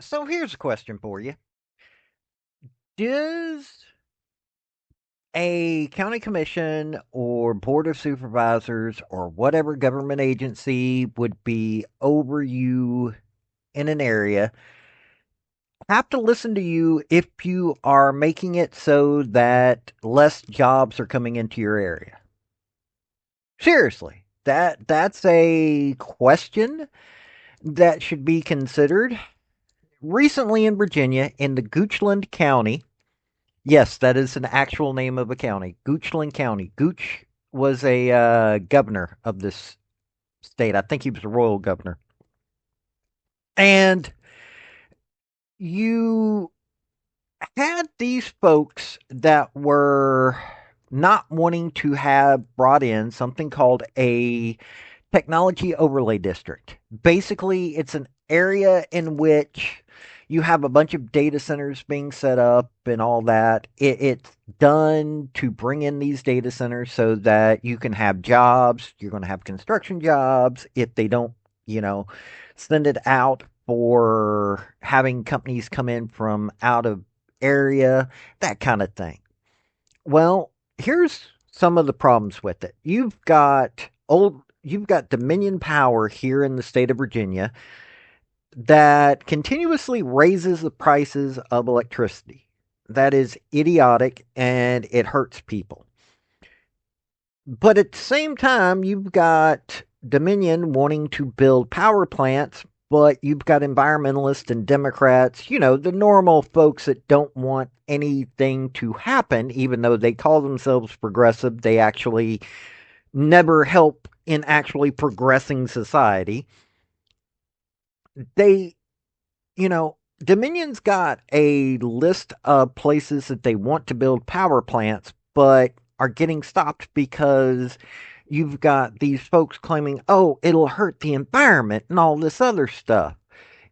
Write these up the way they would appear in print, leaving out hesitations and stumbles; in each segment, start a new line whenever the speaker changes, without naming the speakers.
So here's a question for you. Does a county commission or board of supervisors or whatever government agency would be over you in an area have to listen to you if you are making it so that less jobs are coming into your area? Seriously, that's a question that should be considered. Recently in Virginia, in the Goochland County, yes, that is an actual name of a county. Goochland County. Gooch was a governor of this state. I think he was a royal governor. And you had these folks that were not wanting to have brought in something called a technology overlay district. Basically, it's an area in which you have a bunch of data centers being set up and all that. It's done to bring in these data centers so that you can have jobs. You're going to have construction jobs if they don't, you know, send it out for having companies come in from out of area, that kind of thing. Well, here's some of the problems with it. You've got Dominion Power here in the state of Virginia that continuously raises the prices of electricity. That is idiotic and it hurts people. But at the same time, you've got Dominion wanting to build power plants, but you've got environmentalists and Democrats, the normal folks that don't want anything to happen, even though they call themselves progressive. They actually never help in actually progressing society. They, Dominion's got a list of places that they want to build power plants, but are getting stopped because you've got these folks claiming, oh, it'll hurt the environment and all this other stuff,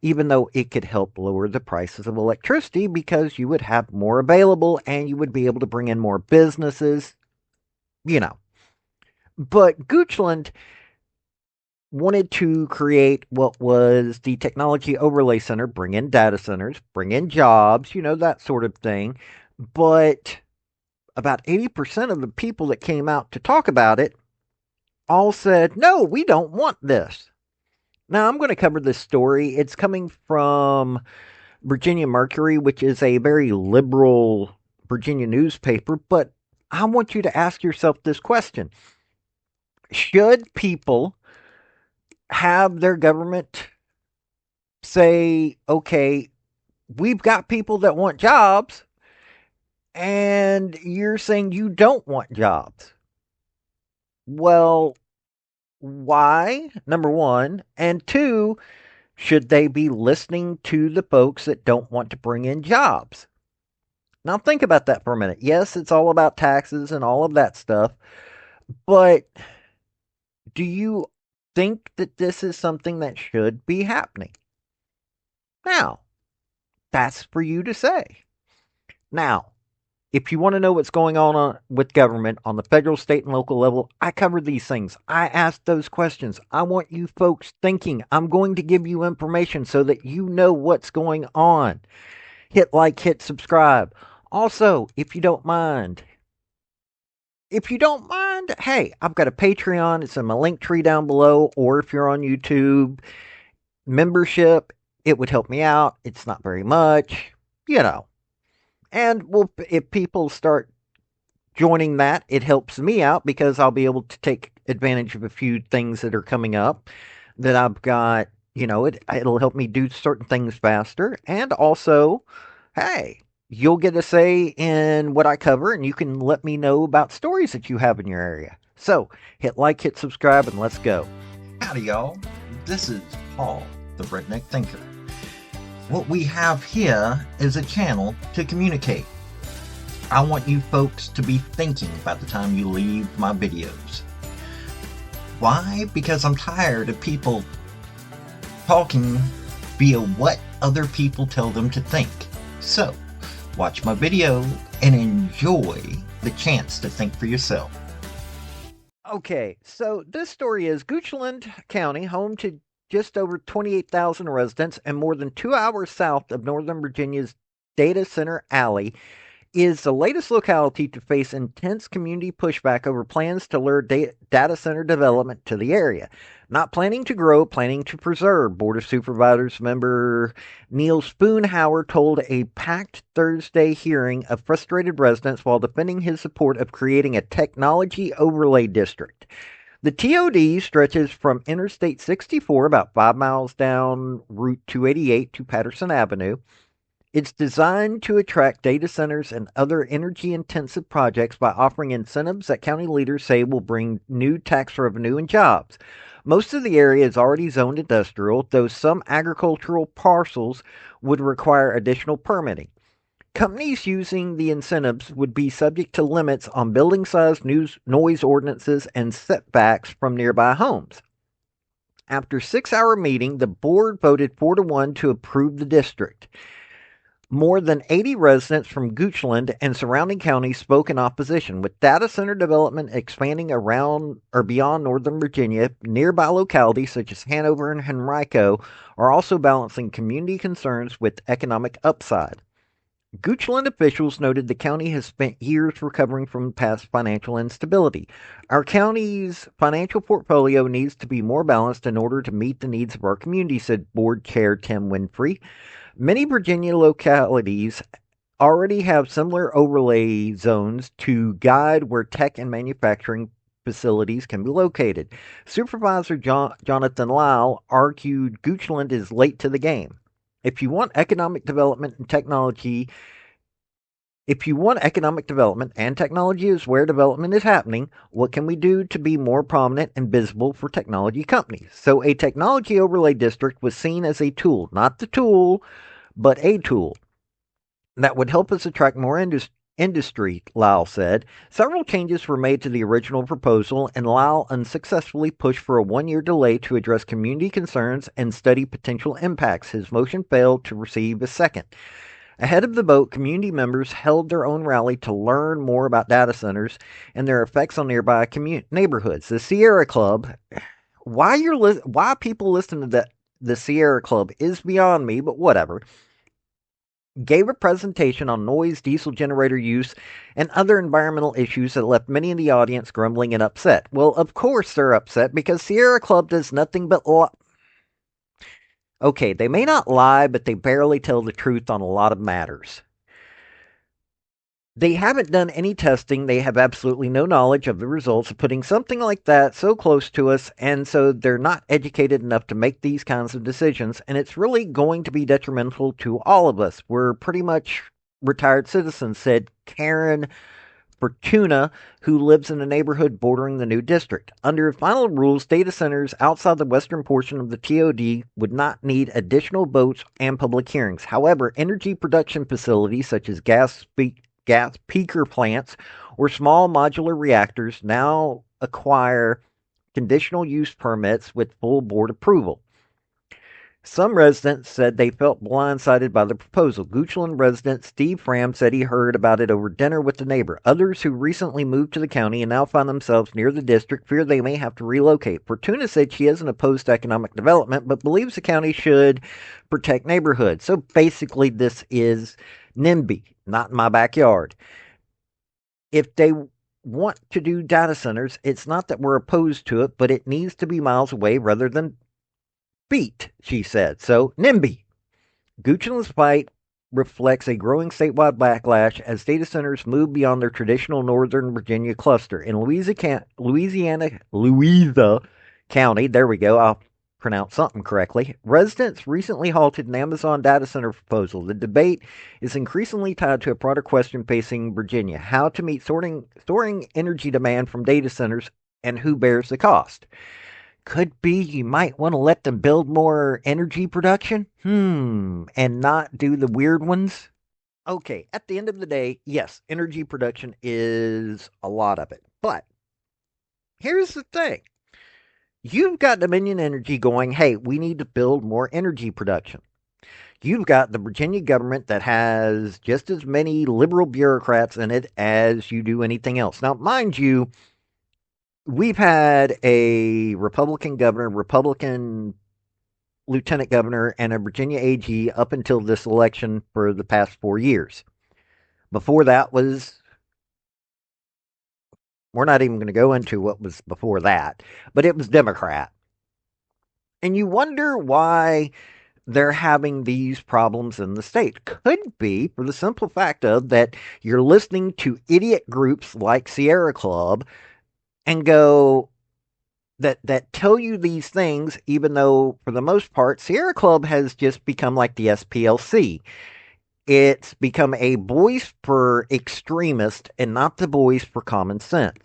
even though it could help lower the prices of electricity because you would have more available and you would be able to bring in more businesses, you know. But Goochland wanted to create what was the Technology Overlay Center, bring in data centers, bring in jobs, that sort of thing. But about 80% of the people that came out to talk about it all said, no, we don't want this. Now, I'm going to cover this story. It's coming from Virginia Mercury, which is a very liberal Virginia newspaper. But I want you to ask yourself this question: should people have their government say, okay, we've got people that want jobs, and you're saying you don't want jobs? Well, why? Number one. And two, should they be listening to the folks that don't want to bring in jobs? Now, think about that for a minute. Yes, it's all about taxes and all of that stuff, but do you think that this is something that should be happening? Now, that's for you to say. Now, if you want to know what's going on with government on the federal, state, and local level, I cover these things. I ask those questions. I want you folks thinking. I'm going to give you information so that you know what's going on. Hit like, hit subscribe. Also, if you don't mind, hey, I've got a Patreon. It's in my link tree down below. Or if you're on YouTube, membership, it would help me out. It's not very much, you know. And if people start joining that, it helps me out because I'll be able to take advantage of a few things that are coming up that I've got. It'll help me do certain things faster. And also, hey, you'll get a say in what I cover, and you can let me know about stories that you have in your area. So hit like, hit subscribe, and let's go.
Howdy, y'all. This is Paul, the Redneck Thinker. What we have here is a channel to communicate. I want you folks to be thinking by the time you leave my videos. Why? Because I'm tired of people talking via what other people tell them to think. So, watch my video and enjoy the chance to think for yourself.
Okay, so this story is Goochland County, home to just over 28,000 residents, and more than 2 hours south of Northern Virginia's Data Center Alley, is the latest locality to face intense community pushback over plans to lure data center development to the area. Not planning to grow, planning to preserve, Board of Supervisors member Neil Spoonhour told a packed Thursday hearing of frustrated residents while defending his support of creating a technology overlay district. The TOD stretches from Interstate 64, about 5 miles down Route 288 to Patterson Avenue. It's designed to attract data centers and other energy intensive projects by offering incentives that county leaders say will bring new tax revenue and jobs. Most of the area is already zoned industrial, though some agricultural parcels would require additional permitting. Companies using the incentives would be subject to limits on building size, noise ordinances, and setbacks from nearby homes. After a 6-hour meeting, the board voted 4-1 to approve the district. More than 80 residents from Goochland and surrounding counties spoke in opposition. With data center development expanding around or beyond Northern Virginia, nearby localities such as Hanover and Henrico are also balancing community concerns with economic upside. Goochland officials noted the county has spent years recovering from past financial instability. Our county's financial portfolio needs to be more balanced in order to meet the needs of our community, said Board Chair Tim Winfrey. Many Virginia localities already have similar overlay zones to guide where tech and manufacturing facilities can be located. Supervisor Jonathan Lyle argued Goochland is late to the game. If you want economic development and technology is where development is happening, what can we do to be more prominent and visible for technology companies? So a technology overlay district was seen as a tool, not the tool, but a tool that would help us attract more industry, Lyle said. Several changes were made to the original proposal, and Lyle unsuccessfully pushed for a 1-year delay to address community concerns and study potential impacts. His motion failed to receive a second. Ahead of the vote, community members held their own rally to learn more about data centers and their effects on nearby neighborhoods. The Sierra Club, why people listen to the Sierra Club is beyond me, but whatever, gave a presentation on noise, diesel generator use, and other environmental issues that left many in the audience grumbling and upset. Well, of course they're upset because Sierra Club does nothing but okay, they may not lie, but they barely tell the truth on a lot of matters. They haven't done any testing. They have absolutely no knowledge of the results of putting something like that so close to us, and so they're not educated enough to make these kinds of decisions, and it's really going to be detrimental to all of us. We're pretty much retired citizens, said Karen Fortuna, who lives in a neighborhood bordering the new district. Under final rules, data centers outside the western portion of the TOD would not need additional votes and public hearings. However, energy production facilities such as gas peaker plants or small modular reactors now acquire conditional use permits with full board approval. Some residents said they felt blindsided by the proposal. Goochland resident Steve Fram said he heard about it over dinner with a neighbor. Others who recently moved to the county and now find themselves near the district fear they may have to relocate. Fortuna said she isn't opposed to economic development, but believes the county should protect neighborhoods. So basically, this is NIMBY, not in my backyard. If they want to do data centers, it's not that we're opposed to it, but it needs to be miles away rather than feet, she said. So, NIMBY. Goochland's fight reflects a growing statewide backlash as data centers move beyond their traditional Northern Virginia cluster. In Louisa County, there we go, I'll pronounce something correctly, residents recently halted an Amazon data center proposal. The debate is increasingly tied to a broader question facing Virginia: how to meet soaring energy demand from data centers and who bears the cost. Could be you might want to let them build more energy production? And not do the weird ones? Okay, at the end of the day, yes, energy production is a lot of it. But here's the thing. You've got Dominion Energy going, hey, we need to build more energy production. You've got the Virginia government that has just as many liberal bureaucrats in it as you do anything else. Now, mind you, we've had a Republican governor, Republican lieutenant governor and a Virginia AG up until this election for the past 4 years. Before that was, we're not even going to go into what was before that, but it was Democrat. And you wonder why they're having these problems in the state. Could be for the simple fact of that you're listening to idiot groups like Sierra Club and go that tell you these things, even though for the most part Sierra Club has just become like the SPLC. It's become a voice for extremists and not the voice for common sense.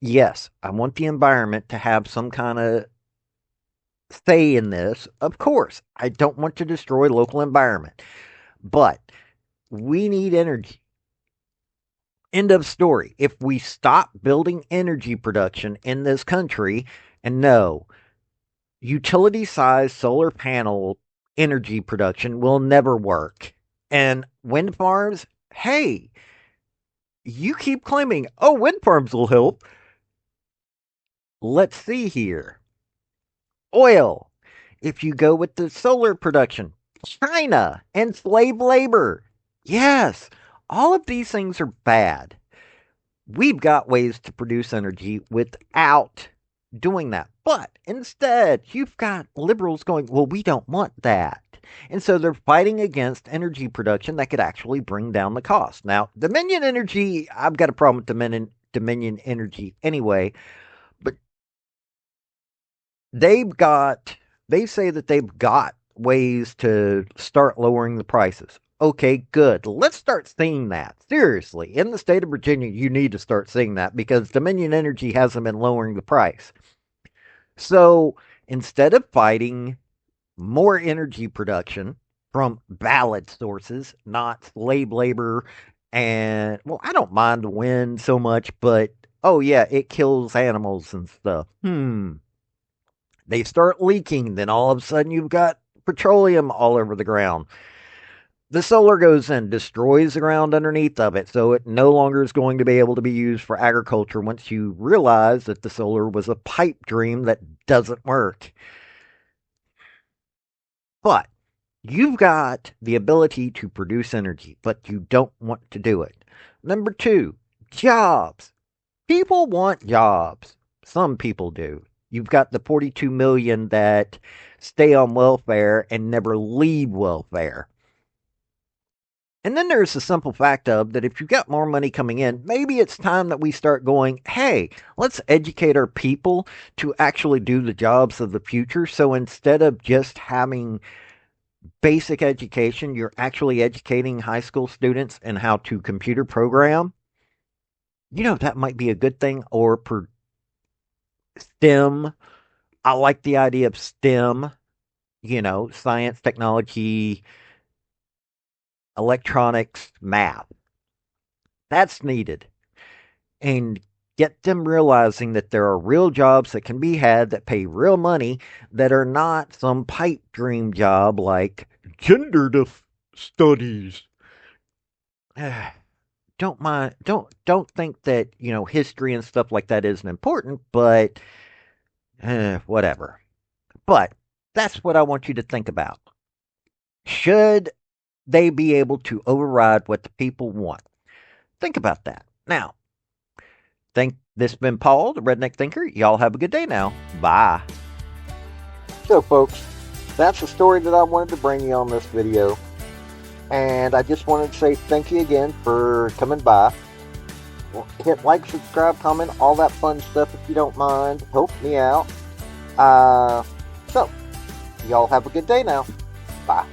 Yes, I want the environment to have some kind of say in this. Of course, I don't want to destroy local environment, but we need energy. End of story. If we stop building energy production in this country, and no, utility size solar panel energy production will never work. And wind farms, hey, you keep claiming, oh, wind farms will help. Let's see here. Oil. If you go with the solar production, China, and slave labor. Yes, all of these things are bad. We've got ways to produce energy without doing that. But instead, you've got liberals going, well, we don't want that. And so they're fighting against energy production that could actually bring down the cost. Now, Dominion Energy, I've got a problem with Dominion Energy anyway, but they say that they've got ways to start lowering the prices. Okay, good. Let's start seeing that. Seriously, in the state of Virginia, you need to start seeing that because Dominion Energy hasn't been lowering the price. So instead of fighting more energy production from valid sources, not slave labor, and, well, I don't mind the wind so much, but oh yeah, it kills animals and stuff. They start leaking, then all of a sudden you've got petroleum all over the ground. The solar goes in, destroys the ground underneath of it, so it no longer is going to be able to be used for agriculture once you realize that the solar was a pipe dream that doesn't work. But you've got the ability to produce energy, but you don't want to do it. Number two, jobs. People want jobs. Some people do. You've got the 42 million that stay on welfare and never leave welfare. And then there's the simple fact of that if you've got more money coming in, maybe it's time that we start going, hey, let's educate our people to actually do the jobs of the future. So instead of just having basic education, you're actually educating high school students in how to computer program. That might be a good thing. Or per STEM. I like the idea of STEM, science, technology, electronics, math. That's needed. And get them realizing that there are real jobs that can be had that pay real money that are not some pipe dream job like gender studies. Don't think that, history and stuff like that isn't important, but whatever. But that's what I want you to think about. Should they be able to override what the people want? Think about that. Now, this has been Paul, the Redneck Thinker. Y'all have a good day now. Bye. So, folks, that's the story that I wanted to bring you on this video. And I just wanted to say thank you again for coming by. Hit like, subscribe, comment, all that fun stuff if you don't mind. Help me out. So, y'all have a good day now. Bye.